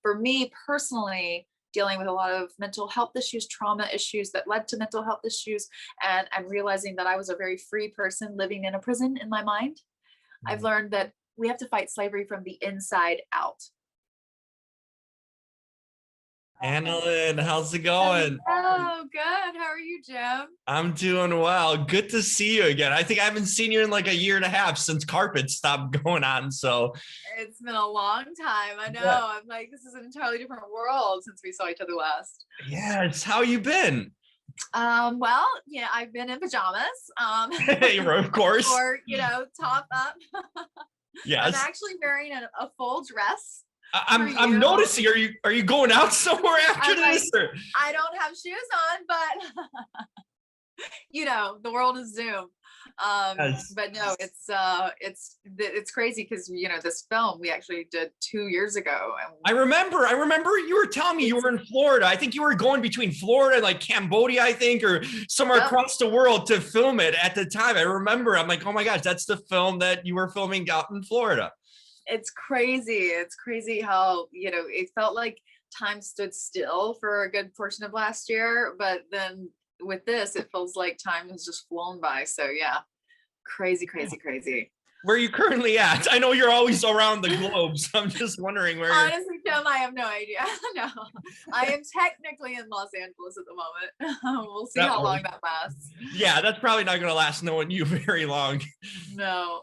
for me personally, dealing with a lot of mental health issues, trauma issues that led to mental health issues, and I'm realizing that I was a very free person living in a prison in my mind. I've learned that we have to fight slavery from the inside out. AnnaLynne, how's it going? Oh, good. How are you, Jim? I'm doing well. Good to see you again. I think I haven't seen you in like a year and a half since Carpet stopped going on. So It's been a long time. I know. yeah, I'm like, this is an entirely different world since we saw each other last. yes. How you been? Well, yeah, I've been in pajamas. Of course. Or, top up. I'm Yes. actually wearing a full dress. I'm noticing. Are you going out somewhere after this? Or? I don't have shoes on, but the world is Zoom. Yes. But no, it's crazy because this film we actually did 2 years ago. And I remember you were telling me you were in Florida. I think you were going between Florida and like Cambodia, I think, or somewhere across the world to film it at the time. I remember. I'm like, oh my gosh, that's the film that you were filming out in Florida. It's crazy. It's crazy how, it felt like time stood still for a good portion of last year, but then with this, it feels like time has just flown by. So yeah, crazy. Where are you currently at? I know you're always around the globe, so I'm just wondering where you're. Honestly, Tim, I have no idea. No, I am technically in Los Angeles at the moment. We'll see how long that lasts. Yeah, that's probably not going to last knowing you very long. No,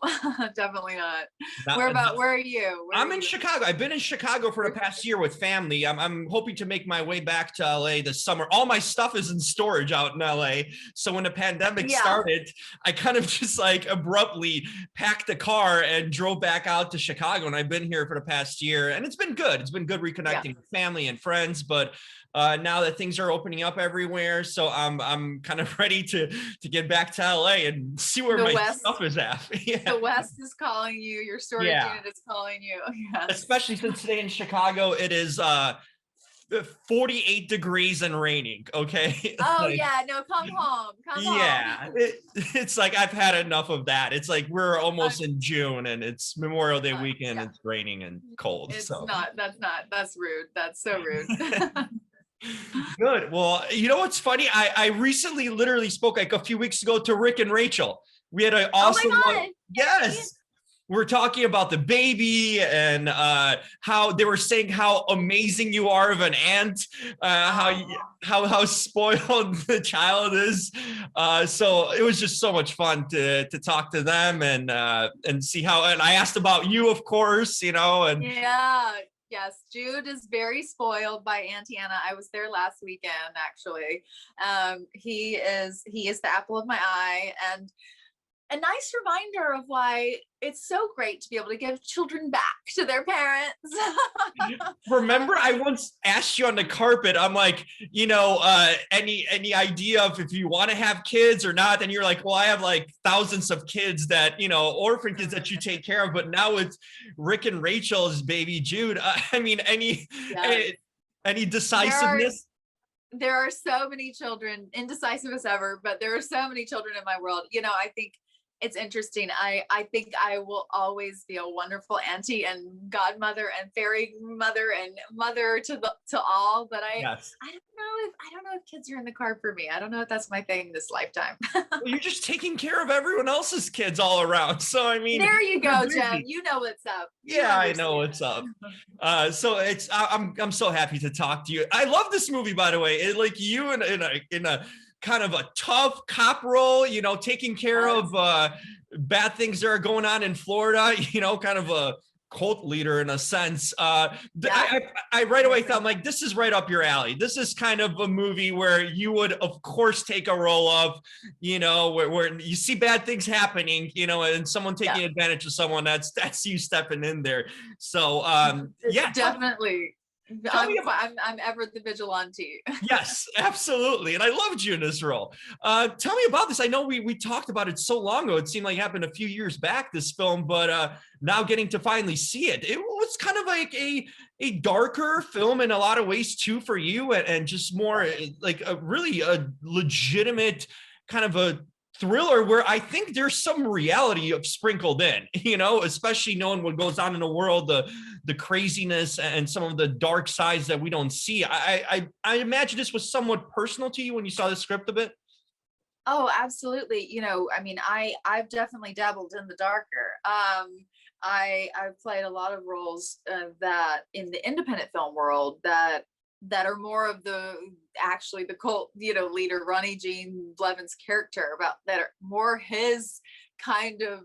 definitely not. Where are you? I'm in Chicago. I've been in Chicago for the past year with family. I'm hoping to make my way back to LA this summer. All my stuff is in storage out in LA. So when the pandemic started, I kind of just like abruptly packed the car and drove back out to Chicago, and I've been here for the past year, and it's been good. It's been good reconnecting with family and friends, but now that things are opening up everywhere, so I'm kind of ready to get back to LA and see where my stuff is at. The West is calling you. Your storage unit is calling you. Yes. Especially since today in Chicago it is 48 degrees and raining. Okay. Oh yeah, no, come home. Yeah, it's like I've had enough of that. It's like we're almost in June and it's Memorial Day weekend. Yeah. It's raining and cold. That's rude. That's so rude. Good. Well, you know what's funny? I recently literally spoke like a few weeks ago to Rick and Rachel. We had an awesome one. Yes. We're talking about the baby and how they were saying how amazing you are of an aunt, how spoiled the child is. So it was just so much fun to talk to them and see how. And I asked about you, of course, and yes, Jude is very spoiled by Auntie Anna. I was there last weekend, actually. He is the apple of my eye, and a nice reminder of why it's so great to be able to give children back to their parents. Remember, I once asked you on the carpet, I'm like, any idea of if you want to have kids or not? And you're like, well, I have like thousands of kids that, orphan kids that you take care of, but now it's Rick and Rachel's baby Jude. I mean, any decisiveness? There are so many children, indecisive as ever, but there are so many children in my world. I think it's interesting. I think I will always be a wonderful auntie and godmother and fairy mother and mother to all. But I don't know if kids are in the car for me. I don't know if that's my thing this lifetime. Well, you're just taking care of everyone else's kids all around. So I mean, there you go, Jim. You know what's up. Yeah, I know what's up. So I'm so happy to talk to you. I love this movie, by the way. It like you in a kind of a tough cop role, taking care of bad things that are going on in Florida, kind of a cult leader in a sense. I right away thought, like, this is right up your alley. This is kind of a movie where you would, of course, take a role of, where you see bad things happening, and someone taking advantage of someone. That's you stepping in there. So definitely. I'm ever the vigilante. Yes, absolutely. And I loved you in this role. Tell me about this. I know we talked about it so long ago. It seemed like it happened a few years back, this film, but now getting to finally see it. It was kind of like a darker film in a lot of ways too for you, and just more like a legitimate kind of a thriller where I think there's some reality of sprinkled in, especially knowing what goes on in the world, the the craziness and some of the dark sides that we don't see. I imagine this was somewhat personal to you when you saw the script a bit. Oh, absolutely. I mean, I've definitely dabbled in the darker. I've played a lot of roles that in the independent film world that are more of the cult, leader Ronnie Jean Blevins' character, about that are more his kind of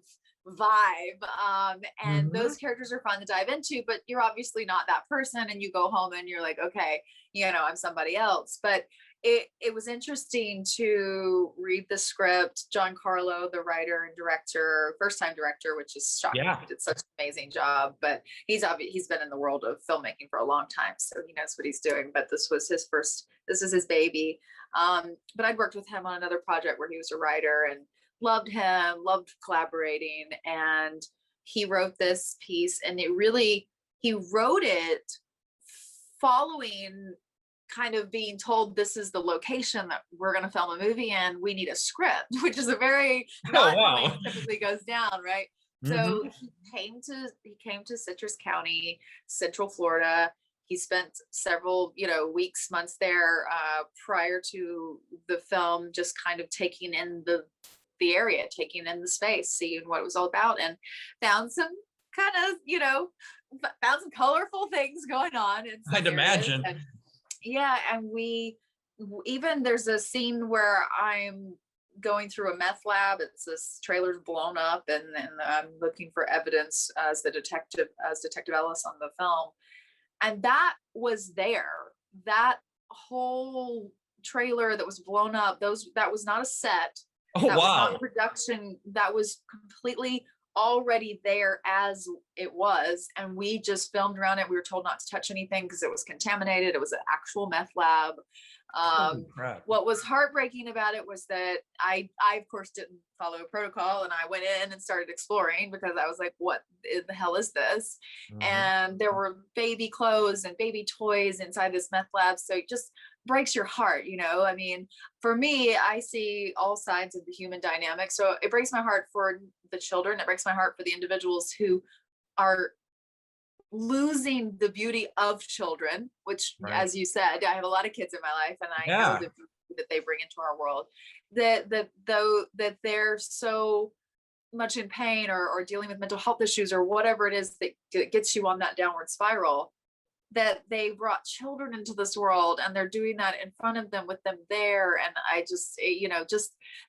vibe. And those characters are fun to dive into, but you're obviously not that person, and you go home and you're like, okay, I'm somebody else. But it was interesting to read the script. John Carlo, the writer and director, first time director, which is shocking. Yeah. He did such an amazing job, but he's been in the world of filmmaking for a long time, so he knows what he's doing. But this is his baby. But I'd worked with him on another project where he was a writer, and loved him, loved collaborating. And he wrote this piece, and he wrote it following kind of being told, this is the location that we're going to film a movie in, we need a script, which is a very not the way it typically goes down, right? So he came to Citrus County, Central Florida. He spent several weeks, months there prior to the film, just kind of taking in the area, taking in the space, seeing what it was all about, and found some found some colorful things going on. I'd imagine. And there's a scene where I'm going through a meth lab. It's this trailer's blown up, and I'm looking for evidence as Detective Ellis on the film. And that was there. That whole trailer that was blown up, that was not a set. Oh, that wow. was not production. That was completely already there as it was, and we just filmed around it. We were told not to touch anything because it was contaminated. It was an actual meth lab. What was heartbreaking about it was that I of course didn't follow a protocol, and I went in and started exploring because I was like, what the hell is this? And there were baby clothes and baby toys inside this meth lab, so it just breaks your heart. I mean, for me, I see all sides of the human dynamic, so it breaks my heart for the children. It breaks my heart for the individuals who are losing the beauty of children, which, as you said, I have a lot of kids in my life, and I know the beauty that they bring into our world, that they're so much in pain or dealing with mental health issues or whatever it is that gets you on that downward spiral, that they brought children into this world, and they're doing that in front of them with them there. And I just,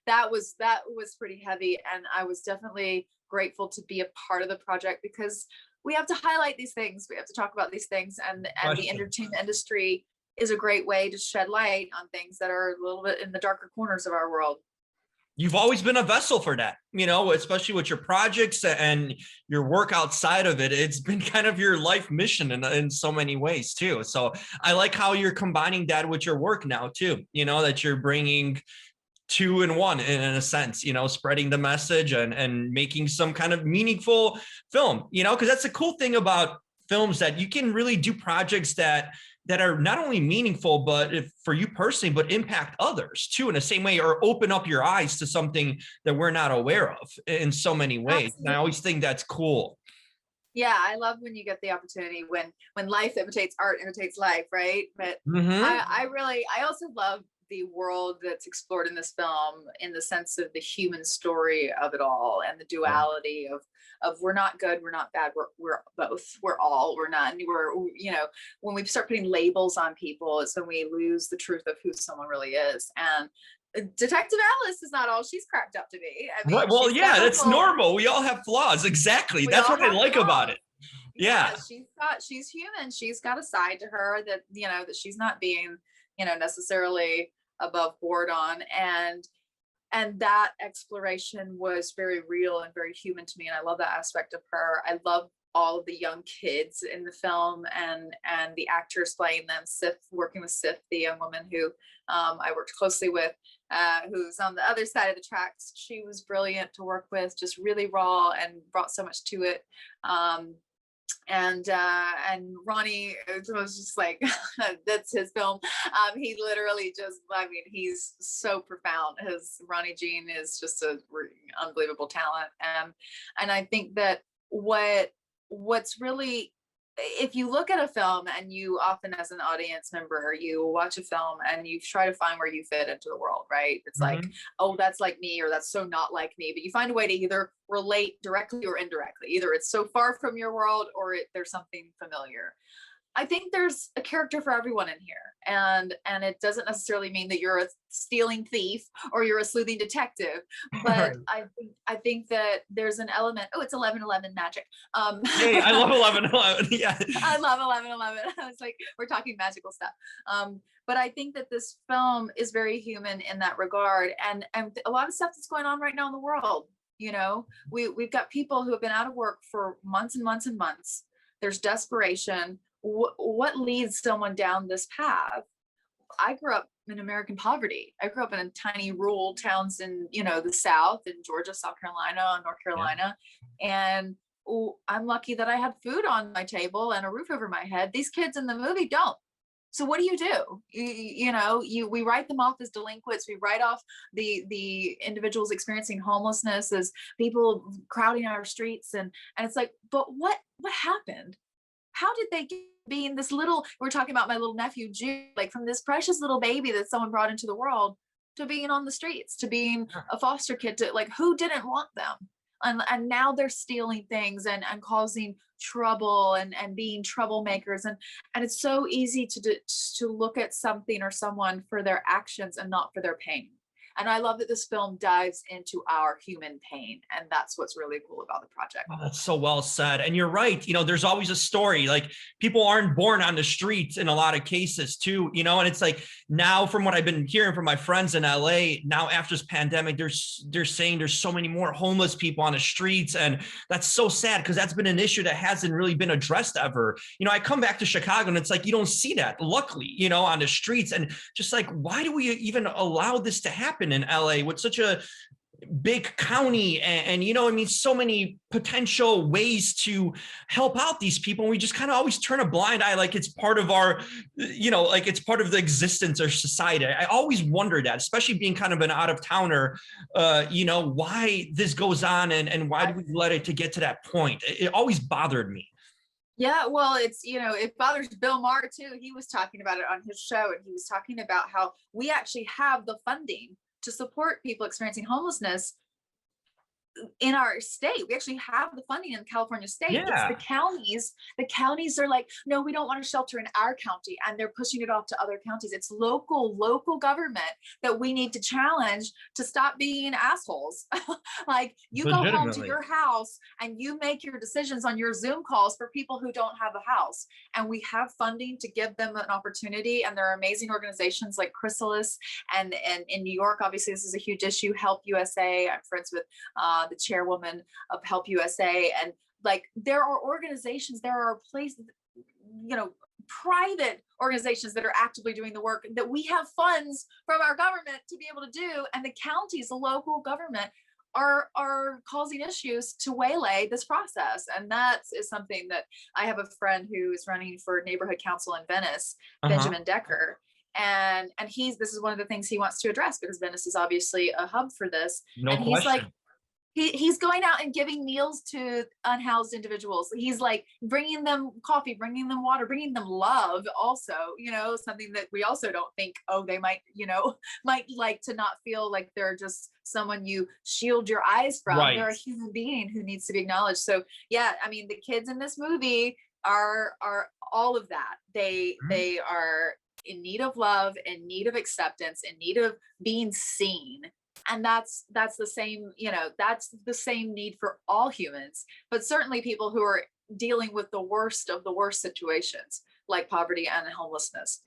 that was pretty heavy. And I was definitely grateful to be a part of the project, because we have to highlight these things. We have to talk about these things, and the entertainment industry is a great way to shed light on things that are a little bit in the darker corners of our world. You've always been a vessel for that, especially with your projects and your work outside of it. It's been kind of your life mission in so many ways too. So I like how you're combining that with your work now too, that you're bringing two in one in a sense, spreading the message and making some kind of meaningful film, because that's the cool thing about films, that you can really do projects that are not only meaningful, but for you personally, but impact others too in the same way, or open up your eyes to something that we're not aware of in so many ways. Absolutely. And I always think that's cool. Yeah, I love when you get the opportunity, when life imitates art, imitates life, right? But I also love the world that's explored in this film, in the sense of the human story of it all, and the duality of we're not good, we're not bad, we're both, we're all, we're not, when we start putting labels on people, it's when we lose the truth of who someone really is. And Detective Alice is not all she's cracked up to be. I mean, well, yeah, that's normal. We all have flaws. Exactly. That's what I like about it. Yeah. She's human. She's got a side to her that, that she's not being, necessarily above board on. And that exploration was very real and very human to me. And I love that aspect of her. I love all of the young kids in the film, and the actors playing them. Working with Sif, the young woman who I worked closely with, who's on the other side of the tracks. She was brilliant to work with, just really raw and brought so much to it. And Ronnie was just like, that's his film. He literally just, he's so profound. Ronnie Jean is just a unbelievable talent. And I think that what's really if you look at a film, and you often as an audience member, you watch a film and you try to find where you fit into the world, right? It's like, Mhm. oh, that's like me, or that's so not like me, but you find a way to either relate directly or indirectly. Either it's so far from your world, or there's something familiar. I think there's a character for everyone in here. And it doesn't necessarily mean that you're a stealing thief or you're a sleuthing detective, Right. but I think that there's an element. Oh, it's 11:11 magic. Hey, I love 11:11. Yeah. I love 11:11. I was like, we're talking magical stuff. But I think that this film is very human in that regard, and a lot of stuff that's going on right now in the world. You know, we've got people who have been out of work for months and months and months. There's desperation. What leads someone down this path? I grew up in American poverty. I grew up in tiny rural towns in, the South, in Georgia, South Carolina, North Yeah. Carolina. And I'm lucky that I had food on my table and a roof over my head. These kids in the movie don't. So what do? We write them off as delinquents. We write off the individuals experiencing homelessness as people crowding our streets. And it's like, but what happened? How did they get being this little, we're talking about my little nephew, Jude, like from this precious little baby that someone brought into the world to being on the streets, to being a foster kid, to like, who didn't want them? And now they're stealing things and causing trouble and being troublemakers. And it's so easy to look at something or someone for their actions and not for their pain. And I love that this film dives into our human pain. And that's what's really cool about the project. Oh, that's so well said. And you're right. There's always a story. Like, people aren't born on the streets in a lot of cases too, and it's like, now from what I've been hearing from my friends in LA, now after this pandemic, they're saying there's so many more homeless people on the streets. And that's so sad, because that's been an issue that hasn't really been addressed ever. I come back to Chicago and it's like, you don't see that, luckily, on the streets. And just like, why do we even allow this to happen in LA with such a big county and so many potential ways to help out these people, and we just kind of always turn a blind eye, like it's part of our, like it's part of the existence of society. I always wonder that, especially being kind of an out-of-towner, why this goes on and why do we let it to get to that point? It always bothered me. Yeah, well, it bothers Bill Maher too. He was talking about it on his show, and he was talking about how we actually have the funding to support people experiencing homelessness in our state. We actually have the funding in California state. Yeah. It's the counties. The counties are like, no, we don't want to shelter in our county, and they're pushing it off to other counties. It's local government that we need to challenge to stop being assholes. Like, you go home to your house and you make your decisions on your Zoom calls for people who don't have a house, and we have funding to give them an opportunity. And there are amazing organizations like Chrysalis, and in New York, obviously this is a huge issue, Help USA. I'm friends with the chairwoman of Help USA. And like, there are organizations, there are places, private organizations that are actively doing the work that we have funds from our government to be able to do. And the counties, the local government are causing issues to waylay this process. And that is something that I have a friend who is running for neighborhood council in Venice, Benjamin Decker. And this is one of the things he wants to address, because Venice is obviously a hub for this. No and question. He's like, he's going out and giving meals to unhoused individuals. He's like bringing them coffee, bringing them water, bringing them love also, something that we also don't think, oh, they might like to not feel like they're just someone you shield your eyes from. Right. They're a human being who needs to be acknowledged. So yeah, I mean, the kids in this movie are all of that. They are in need of love, in need of acceptance, in need of being seen. And that's the same, that's the same need for all humans, but certainly people who are dealing with the worst of the worst situations, like poverty and homelessness.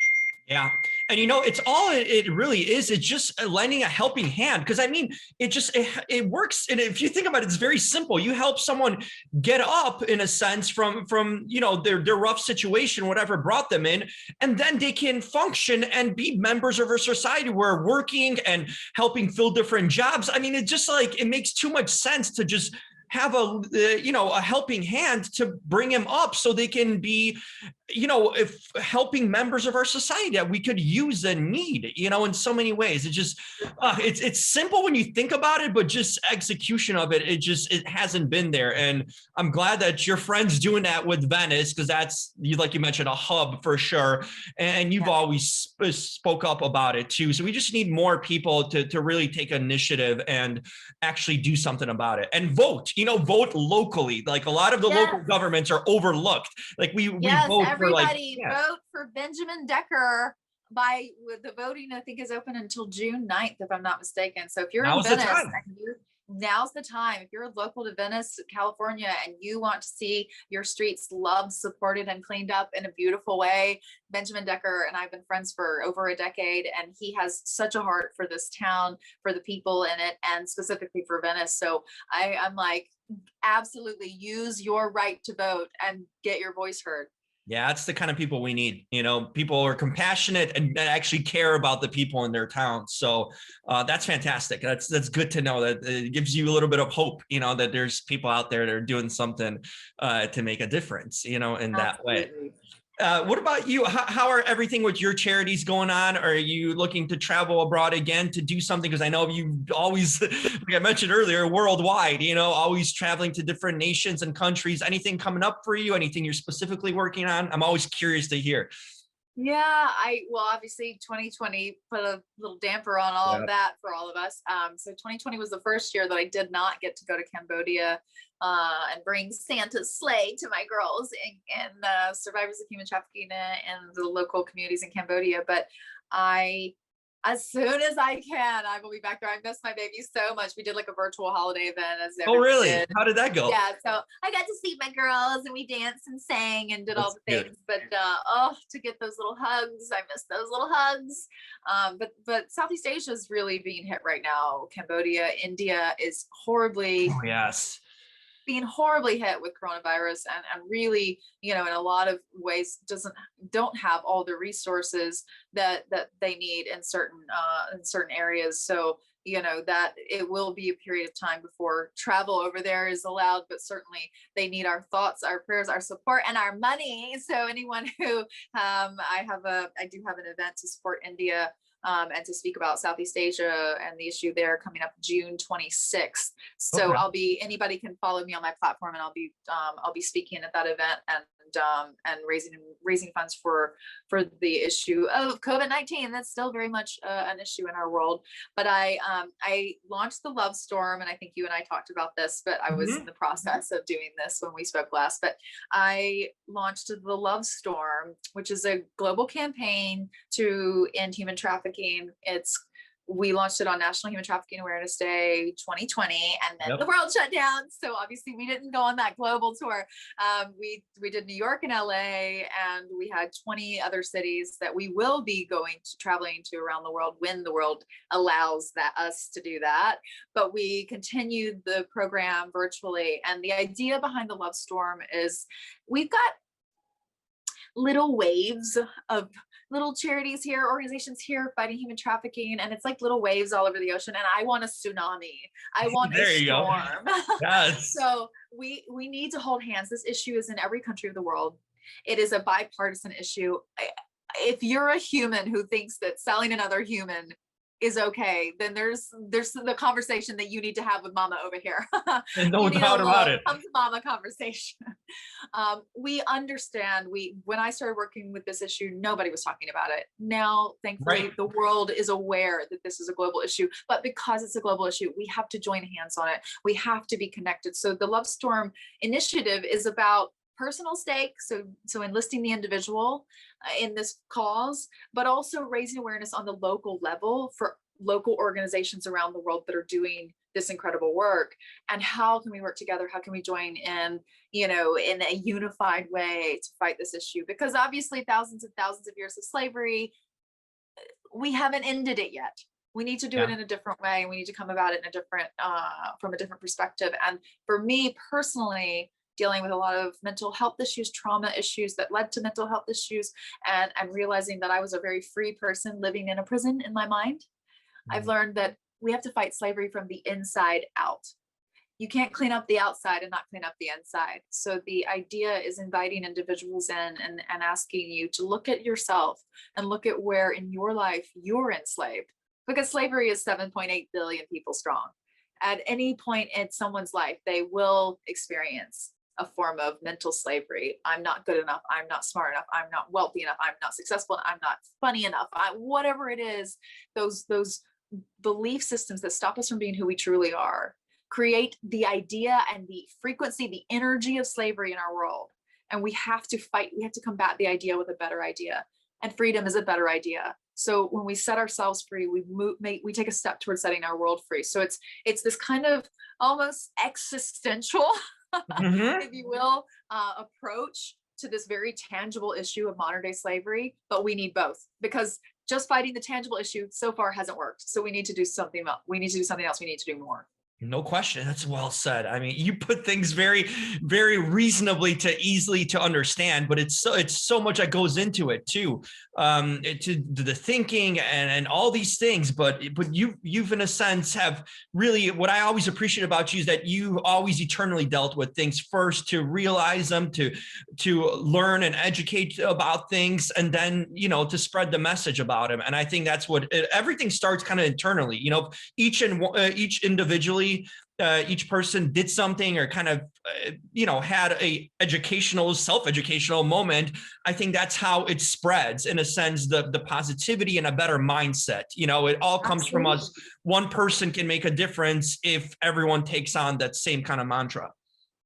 Yeah. And it's all it really is. It's just lending a helping hand. Because I mean, it works. And if you think about it, it's very simple. You help someone get up, in a sense, from their rough situation, whatever brought them in, and then they can function and be members of our society. We're working and helping fill different jobs. I mean, it's just like, it makes too much sense to just have a helping hand to bring them up so they can be if helping members of our society that we could use and need, in so many ways. It just, it's simple when you think about it, but just execution of it, it hasn't been there. And I'm glad that your friend's doing that with Venice, because that's, like you mentioned, a hub for sure. And you've always spoke up about it too. So we just need more people to really take initiative and actually do something about it and vote, vote locally. Like a lot of the local governments are overlooked. Like we vote. Everybody vote for Benjamin Decker the voting, I think, is open until June 9th, if I'm not mistaken. So if you're in Venice, now's the time. If you're local to Venice, California, and you want to see your streets loved, supported, and cleaned up in a beautiful way, Benjamin Decker and I've been friends for over a decade, and he has such a heart for this town, for the people in it, and specifically for Venice. So I'm like, absolutely use your right to vote and get your voice heard. Yeah, that's the kind of people we need. People are compassionate and actually care about the people in their town. So that's fantastic. That's good to know. That it gives you a little bit of hope, that there's people out there that are doing something to make a difference, in that way. What about you? How are everything with your charities going on? Are you looking to travel abroad again to do something? Because I know you always, like I mentioned earlier, worldwide, always traveling to different nations and countries. Anything coming up for you? Anything you're specifically working on? I'm always curious to hear. Yeah, obviously 2020 put a little damper on all of that for all of us. So 2020 was the first year that I did not get to go to Cambodia and bring Santa's sleigh to my girls and survivors of human trafficking and the local communities in Cambodia. But as soon as I can, I will be back there. I miss my baby so much. We did like a virtual holiday event. Oh, really? Did. How did that go? Yeah, so I got to see my girls and we danced and sang and did all the things. But to get those little hugs, I miss those little hugs. But Southeast Asia is really being hit right now. Cambodia, India is horribly. Oh, yes. Being horribly hit with coronavirus and really, in a lot of ways don't have all the resources that they need in certain areas. So, that it will be a period of time before travel over there is allowed, but certainly they need our thoughts, our prayers, our support, and our money. So anyone who, I do have an event to support India and to speak about Southeast Asia and the issue there coming up June 26th. So anybody can follow me on my platform, and I'll be speaking at that event and raising funds for the issue of COVID-19. That's still very much an issue in our world. But I launched the Love Storm, and I think you and I talked about this, but I was in the process of doing this when we spoke last. But I launched the Love Storm, which is a global campaign to end human trafficking. We launched it on National Human Trafficking Awareness Day 2020, and then the world shut down. So obviously we didn't go on that global tour. We did New York and LA, and we had 20 other cities that we will be traveling to around the world when the world allows us to do that. But we continued the program virtually. And the idea behind the Love Storm is we've got little waves of little charities here, organizations here fighting human trafficking, and it's like little waves all over the ocean. And I want a tsunami. I want a storm. Yes. So we need to hold hands. This issue is in every country of the world. It is a bipartisan issue. If you're a human who thinks that selling another human is okay, then there's the conversation that you need to have with mama over here. And no doubt about it. Come to mama conversation. We understand, when I started working with this issue, nobody was talking about it. Now, thankfully, the world is aware that this is a global issue, but because it's a global issue, we have to join hands on it. We have to be connected. So the Love Storm initiative is about personal stake, so enlisting the individual in this cause, but also raising awareness on the local level for local organizations around the world that are doing this incredible work. And how can we work together? How can we join in, in a unified way to fight this issue? Because obviously thousands and thousands of years of slavery, we haven't ended it yet. We need to do it in a different way. And we need to come about it in a different, from a different perspective. And for me personally, dealing with a lot of mental health issues, trauma issues that led to mental health issues, and realizing that I was a very free person living in a prison in my mind. I've learned that we have to fight slavery from the inside out. you can't clean up the outside and not clean up the inside. So the idea is inviting individuals in and asking you to look at yourself and look at where in your life you're enslaved, because slavery is 7.8 billion people strong. At any point in someone's life, they will experience a form of mental slavery. I'm not good enough. I'm not smart enough. I'm not wealthy enough. I'm not successful. I'm not funny enough. Whatever it is, those belief systems that stop us from being who we truly are create the idea and the frequency, the energy of slavery in our world. And we have to fight. We have to combat the idea with a better idea. And freedom is a better idea. So when we set ourselves free, we take a step towards setting our world free. So it's this kind of almost existential, if you will, approach to this very tangible issue of modern day slavery. But we need both, because just fighting the tangible issue so far hasn't worked. So we need to do something else. We need to do something else. We need to do more. No question. That's well said. I mean, you put things very, very reasonably easily to understand, but it's so much that goes into it too, to the thinking and all these things. But you've in a sense have really, what I always appreciate about you is that you always eternally dealt with things first, to realize them, to learn and educate about things, and then, to spread the message about them. And I think that's what everything starts kind of internally. Each individually. Each person did something or kind of, had a self-educational moment. I think that's how it spreads, in a sense, the positivity and a better mindset. It all comes from us. One person can make a difference if everyone takes on that same kind of mantra.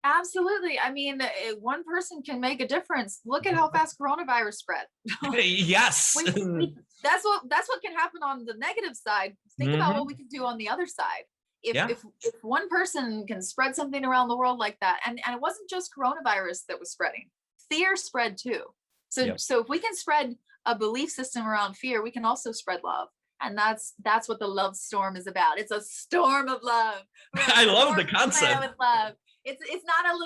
Absolutely. I mean, one person can make a difference. Look at how fast coronavirus spread. Yes. That's what can happen on the negative side. Think about what we can do on the other side. If one person can spread something around the world like that, and it wasn't just coronavirus that was spreading, fear spread too. So if we can spread a belief system around fear, we can also spread love. And that's what the love storm is about. It's a storm of love. I love the concept. With love. It's not a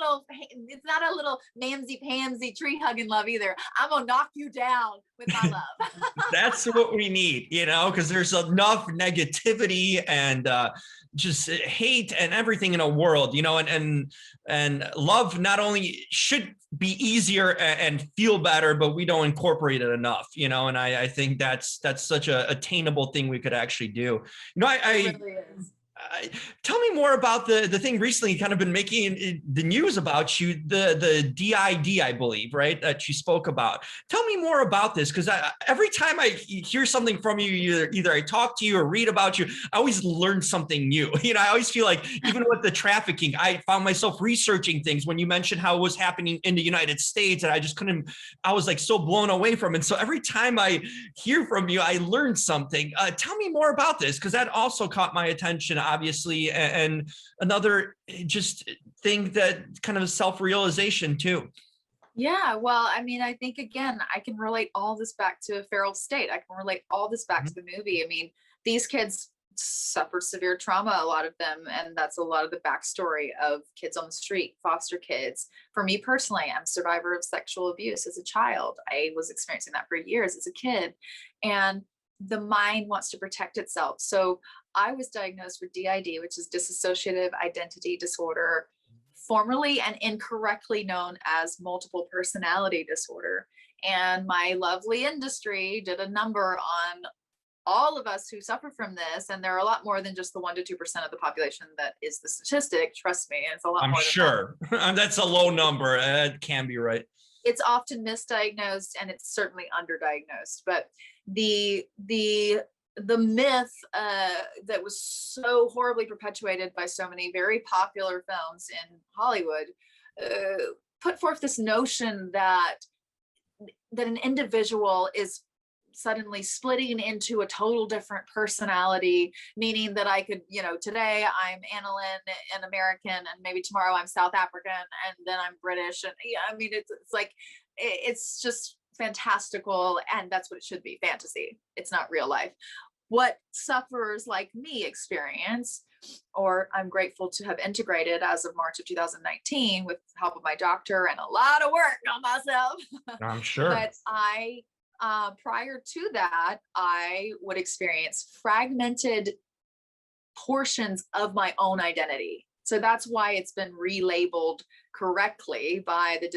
little mamsy pamsy tree hugging love either. I'm gonna knock you down with my love. That's what we need, because there's enough negativity and just hate and everything in a world, and love not only should be easier and feel better, but we don't incorporate it enough, and I think that's such a attainable thing we could actually do. It really is. Tell me more about the thing recently kind of been making the news about you, the DID, I believe, right, that you spoke about. Tell me more about this, because every time I hear something from you, either I talk to you or read about you, I always learn something new. I always feel like, even with the trafficking, I found myself researching things when you mentioned how it was happening in the United States, and I was like so blown away from it. So every time I hear from you, I learn something. Tell me more about this, because that also caught my attention, obviously, and another just thing that kind of self-realization too. Yeah, well, I mean, I think, again, I can relate all this back to a feral state. I can relate all this back to the movie. I mean, these kids suffered severe trauma, a lot of them, and that's a lot of the backstory of kids on the street, foster kids. For me personally, I'm a survivor of sexual abuse as a child. I was experiencing that for years as a kid, and the mind wants to protect itself. So I was diagnosed with DID, which is dissociative identity disorder, formerly and incorrectly known as multiple personality disorder. And my lovely industry did a number on all of us who suffer from this. And there are a lot more than just the 1% to 2% of the population that is the statistic. Trust me, it's a lot more. I'm sure that's a low number. It can be right. It's often misdiagnosed, and it's certainly underdiagnosed. But the myth that was so horribly perpetuated by so many very popular films in Hollywood put forth this notion that an individual is suddenly splitting into a total different personality, meaning that I could, today I'm AnnaLynne and American, and maybe tomorrow I'm South African, and then I'm British. And I mean, it's like, it's just fantastical. And that's what it should be, fantasy. It's not real life. What sufferers like me experience, or I'm grateful to have integrated as of March of 2019 with the help of my doctor and a lot of work on myself. I'm sure. But prior to that, I would experience fragmented portions of my own identity. So that's why it's been relabeled correctly by the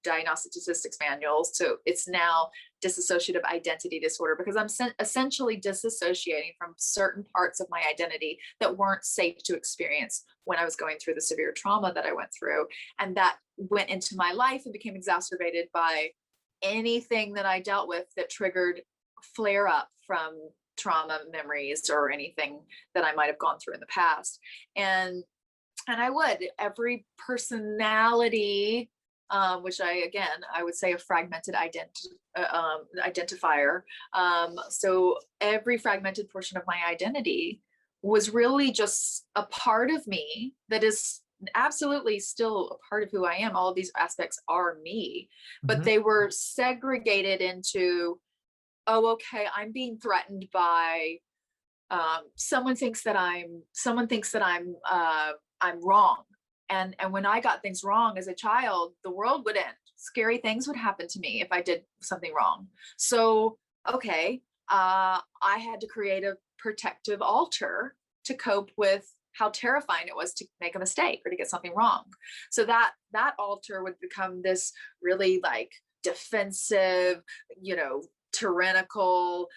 Diagnostic Statistics Manuals. So it's now dissociative identity disorder, because I'm essentially disassociating from certain parts of my identity that weren't safe to experience when I was going through the severe trauma that I went through. And that went into my life and became exacerbated by anything that I dealt with that triggered flare up from trauma memories or anything that I might have gone through in the past. And every personality, which I would say a fragmented identifier. So every fragmented portion of my identity was really just a part of me that is absolutely still a part of who I am. All of these aspects are me, but they were segregated into, oh, okay, I'm being threatened by someone thinks that I'm wrong. And when I got things wrong as a child, the world would end. Scary things would happen to me if I did something wrong. So, okay, I had to create a protective altar to cope with how terrifying it was to make a mistake or to get something wrong. So that altar would become this really like defensive, tyrannical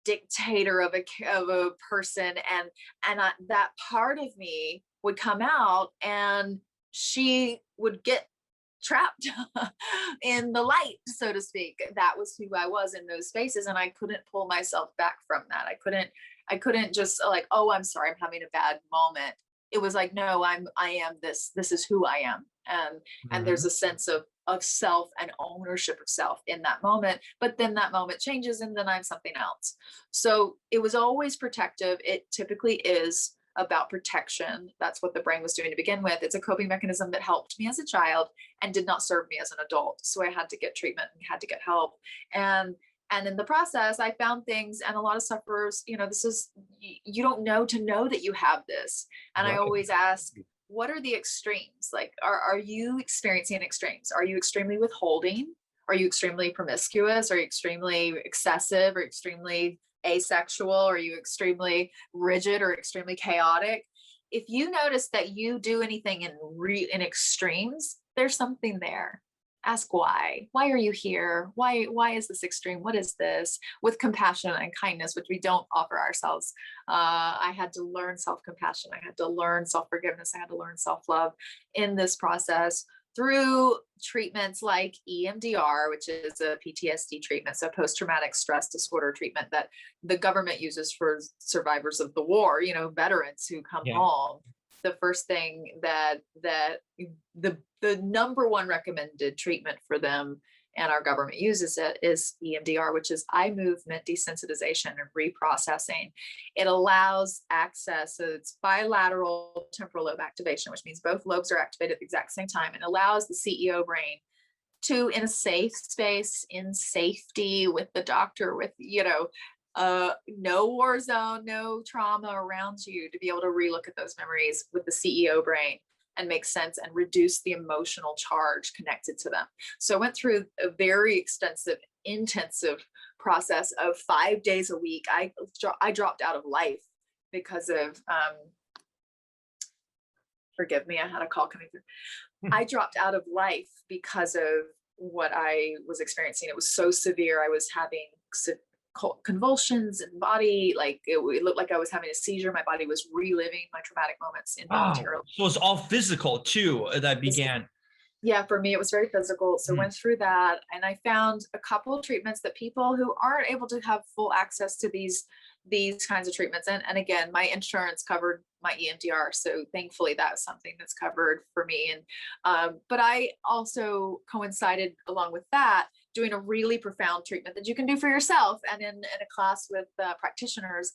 dictator of a person, and that part of me would come out, and she would get trapped in the light, so to speak. That was who I was in those spaces, and I couldn't pull myself back from that. I couldn't just like, oh, I'm sorry, I'm having a bad moment. It was like, no, I am this is who I am. And there's a sense of self and ownership of self in that moment, but then that moment changes and then I'm something else. So it was always protective. It typically is about protection. That's what the brain was doing to begin with. It's a coping mechanism that helped me as a child and did not serve me as an adult. So I had to get treatment and had to get help. And in the process, I found things, and a lot of sufferers, this is, you don't know to know that you have this. And I always ask, what are the extremes? Like, are you experiencing extremes? Are you extremely withholding? Are you extremely promiscuous? Are you extremely excessive or extremely asexual? Are you extremely rigid or extremely chaotic? If you notice that you do anything in extremes, there's something there. Ask why. Why are you here? Why is this extreme? What is this? With compassion and kindness, which we don't offer ourselves. I had to learn self-compassion. I had to learn self-forgiveness. I had to learn self-love in this process through treatments like EMDR, which is a PTSD treatment, so post-traumatic stress disorder treatment that the government uses for survivors of the war, veterans who come home. The first thing that the number one recommended treatment for them, and our government uses it, is EMDR, which is eye movement desensitization and reprocessing. It allows access, so it's bilateral temporal lobe activation, which means both lobes are activated at the exact same time, and allows the CEO brain to, in a safe space, in safety with the doctor, with, no war zone, no trauma around you, to be able to relook at those memories with the CEO brain and make sense and reduce the emotional charge connected to them. So I went through a very extensive, intensive process of 5 days a week. I dropped out of life because of, forgive me, I had a call coming through. I dropped out of life because of what I was experiencing. It was so severe. I was having convulsions in body, like it looked like I was having a seizure. My body was reliving my traumatic moments involuntarily. So it's all physical too that began. Yeah, for me, it was very physical. So went through that, and I found a couple of treatments that people who aren't able to have full access to these kinds of treatments. And again, my insurance covered my EMDR. So thankfully that's something that's covered for me. And, but I also coincided along with that, doing a really profound treatment that you can do for yourself. And in a class with practitioners,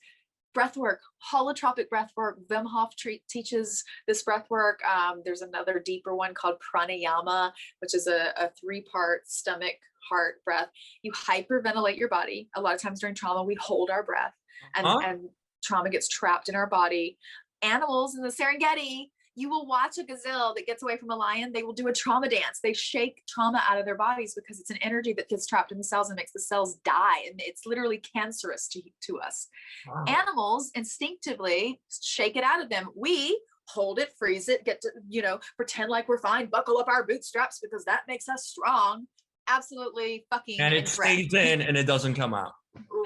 breath work, holotropic breath work. Wim Hof teaches this breath work. There's another deeper one called pranayama, which is a 3-part stomach, heart, breath. You hyperventilate your body. A lot of times during trauma, we hold our breath, and trauma gets trapped in our body. Animals in the Serengeti, you will watch a gazelle that gets away from a lion. They will do a trauma dance. They shake trauma out of their bodies because it's an energy that gets trapped in the cells and makes the cells die. And it's literally cancerous to us. Wow. Animals instinctively shake it out of them. We hold it, freeze it, get to, pretend like we're fine, buckle up our bootstraps because that makes us strong. Absolutely fucking And it incorrect. stays in and it doesn't come out.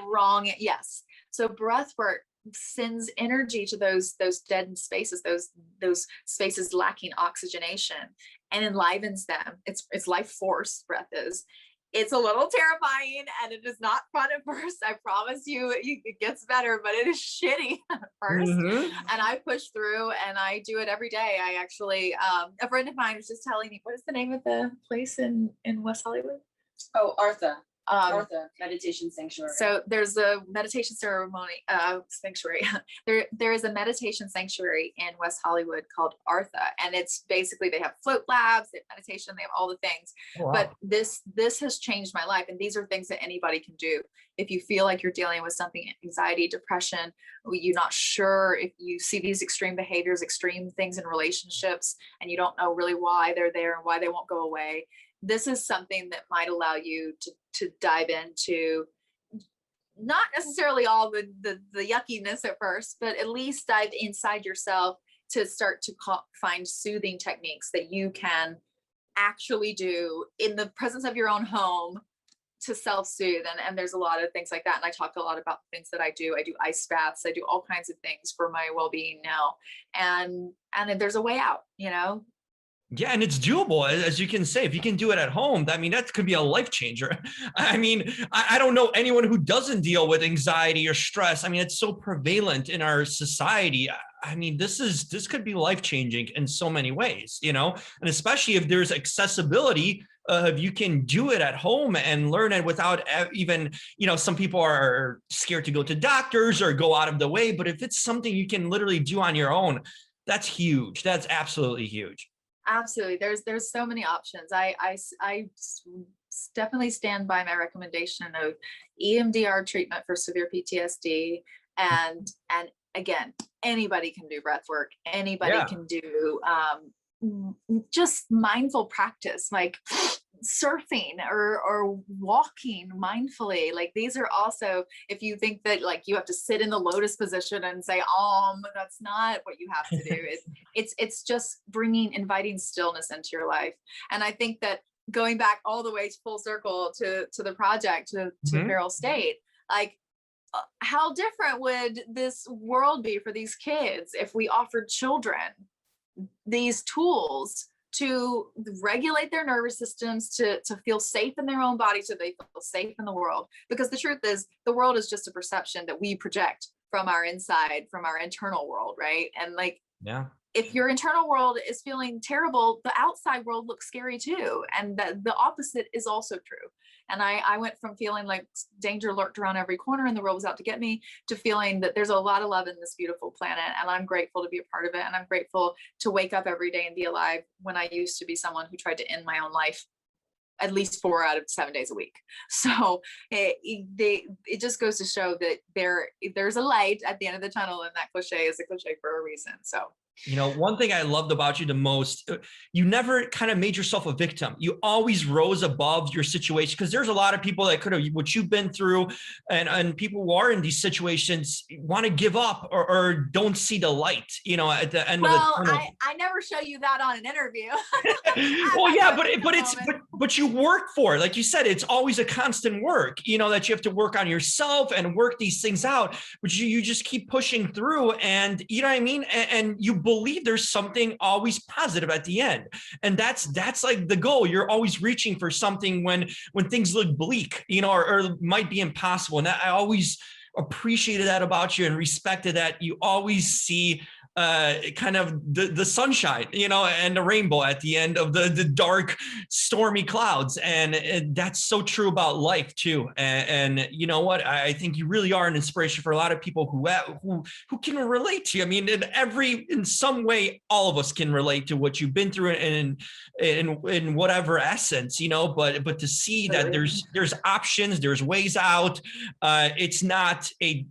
Wrong. Yes. So breath work sends energy to those dead spaces, those spaces lacking oxygenation, and enlivens them. It's life force. Breath is. It's a little terrifying and it is not fun at first. I promise you, it gets better, but it is shitty at first. And I push through and I do it every day. I actually, a friend of mine was just telling me, what is the name of the place in West Hollywood? Oh, Artha. Artha Meditation Sanctuary. So there's a meditation sanctuary. There is a meditation sanctuary in West Hollywood called Artha, and it's basically, they have float labs, they have meditation, they have all the things. Oh, wow. But this has changed my life, and these are things that anybody can do. If you feel like you're dealing with something, anxiety, depression, you're not sure, if you see these extreme behaviors, extreme things in relationships, and you don't know really why they're there and why they won't go away, this is something that might allow you to dive into, not necessarily all the yuckiness at first, but at least dive inside yourself to start to find soothing techniques that you can actually do in the presence of your own home to self-soothe. And there's a lot of things like that. And I talk a lot about the things that I do. I do ice baths. I do all kinds of things for my well-being now. And there's a way out, Yeah, and it's doable, as you can say. If you can do it at home, I mean, that could be a life changer. I mean, I don't know anyone who doesn't deal with anxiety or stress. I mean, it's so prevalent in our society. I mean, this could be life changing in so many ways, and especially if there's accessibility. If you can do it at home and learn it without even, some people are scared to go to doctors or go out of the way. But if it's something you can literally do on your own, that's huge. That's absolutely huge. Absolutely. There's so many options. I definitely stand by my recommendation of EMDR treatment for severe PTSD. And again, anybody can do breath work. Anybody can do just mindful practice, like surfing or walking mindfully. Like, these are also, if you think that like you have to sit in the lotus position and say that's not what you have to do. It's just inviting stillness into your life. And I think that going back all the way full circle to the project, to Feral State, like, how different would this world be for these kids if we offered children these tools to regulate their nervous systems, to feel safe in their own body, so they feel safe in the world? Because the truth is, the world is just a perception that we project from our inside, from our internal world, right? And like, if your internal world is feeling terrible, the outside world looks scary too. And the opposite is also true. And I went from feeling like danger lurked around every corner and the world was out to get me, to feeling that there's a lot of love in this beautiful planet. And I'm grateful to be a part of it. And I'm grateful to wake up every day and be alive, when I used to be someone who tried to end my own life at least 4 out of 7 days a week. So it just goes to show that there's a light at the end of the tunnel, and that cliche is a cliche for a reason. So one thing I loved about you the most, you never kind of made yourself a victim. You always rose above your situation, because there's a lot of people that could have, what you've been through, and people who are in these situations want to give up or don't see the light, at the end of the tunnel. Well, I never show you that on an interview. Well, yeah, but you work for it. Like you said, it's always a constant work, that you have to work on yourself and work these things out, but you just keep pushing through, and you know what I mean? And you believe there's something always positive at the end. And that's like the goal. You're always reaching for something when things look bleak, or might be impossible. And I always appreciated that about you and respected that. You always see kind of the sunshine, and the rainbow at the end of the dark, stormy clouds. And that's so true about life too. And you know what? I think you really are an inspiration for a lot of people who can relate to you. I mean, in some way, all of us can relate to what you've been through in whatever essence, but to see that there's options, there's ways out. It's not a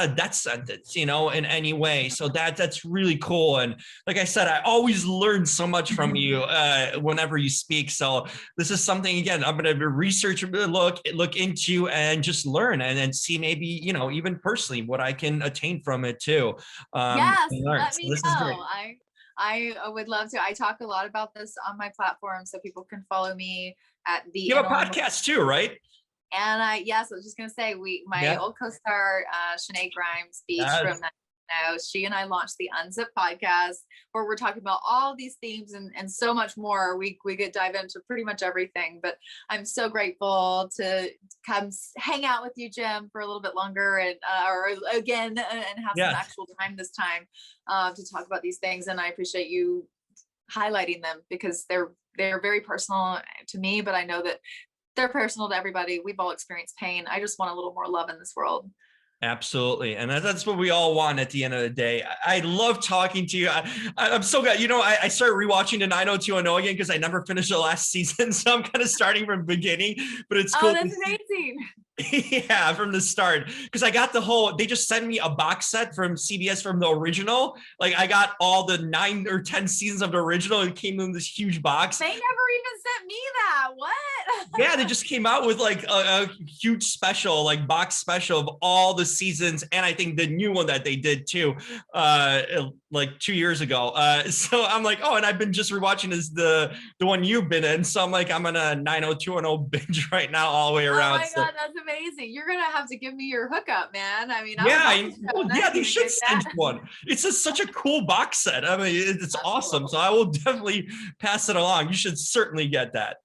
death sentence, in any way. So that's really cool. And like I said, I always learn so much from you whenever you speak. So this is something, again, I'm going to research, look into, and just learn and see maybe, you know, even personally what I can attain from it too. Yes, let So me this is great. know. I would love to. I talk a lot about this on my platform, so people can follow me at the. You have a podcast too, right? And yes, I was just gonna say, my old co-star, Shanae Grimes Beach from now, she and I launched the Unzip podcast, where we're talking about all these themes and so much more. We could dive into pretty much everything, but I'm so grateful to come hang out with you, Jim, for a little bit longer, and or again, and have some actual time this time to talk about these things. And I appreciate you highlighting them, because they're very personal to me, but I know that they're personal to everybody. We've all experienced pain. I just want a little more love in this world. Absolutely. And that's what we all want at the end of the day. I love talking to you. I'm so glad. You know, I started rewatching the 90210 again because I never finished the last season. So I'm kind of starting from the beginning, but it's cool. Oh, that's amazing. Yeah, from the start, because I got they just sent me a box set from CBS from the original. Like I got all the 9 or 10 seasons of the original. It came in this huge box. They never even sent me that. What? Yeah, they just came out with like a huge special, like box special of all the seasons, and I think the new one that they did too, like 2 years ago. So I'm like, oh, and I've been just rewatching the one you've been in. So I'm like, I'm on a 90210 binge right now all the way around. Oh my God, that's amazing. You're gonna have to give me your hookup, man. I mean, they should send one. It's just such a cool box set. I mean, it's awesome. So I will definitely pass it along. You should certainly get that.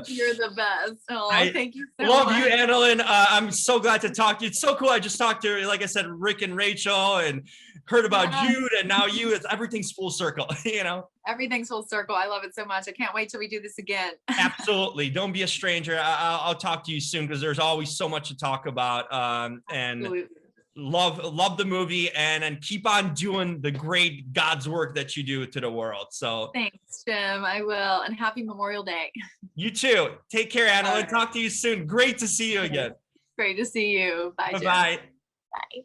You're the best. Oh, thank you so much. Love you, AnnaLynne. I'm so glad to talk to you. It's so cool. I just talked to, like I said, Rick and Rachel, and heard about you, and now you. Everything's full circle. You know, everything's full circle. I love it so much. I can't wait till we do this again. Absolutely. Don't be a stranger. I'll talk to you soon, because there's always so much to talk about. And love the movie, and keep on doing the great God's work that you do to the world. So thanks, Jim. I will. And happy Memorial Day. You too. Take care, AnnaLynne. Talk to you soon. Great to see you again. Great to see you. Bye, Jim. Bye. Bye.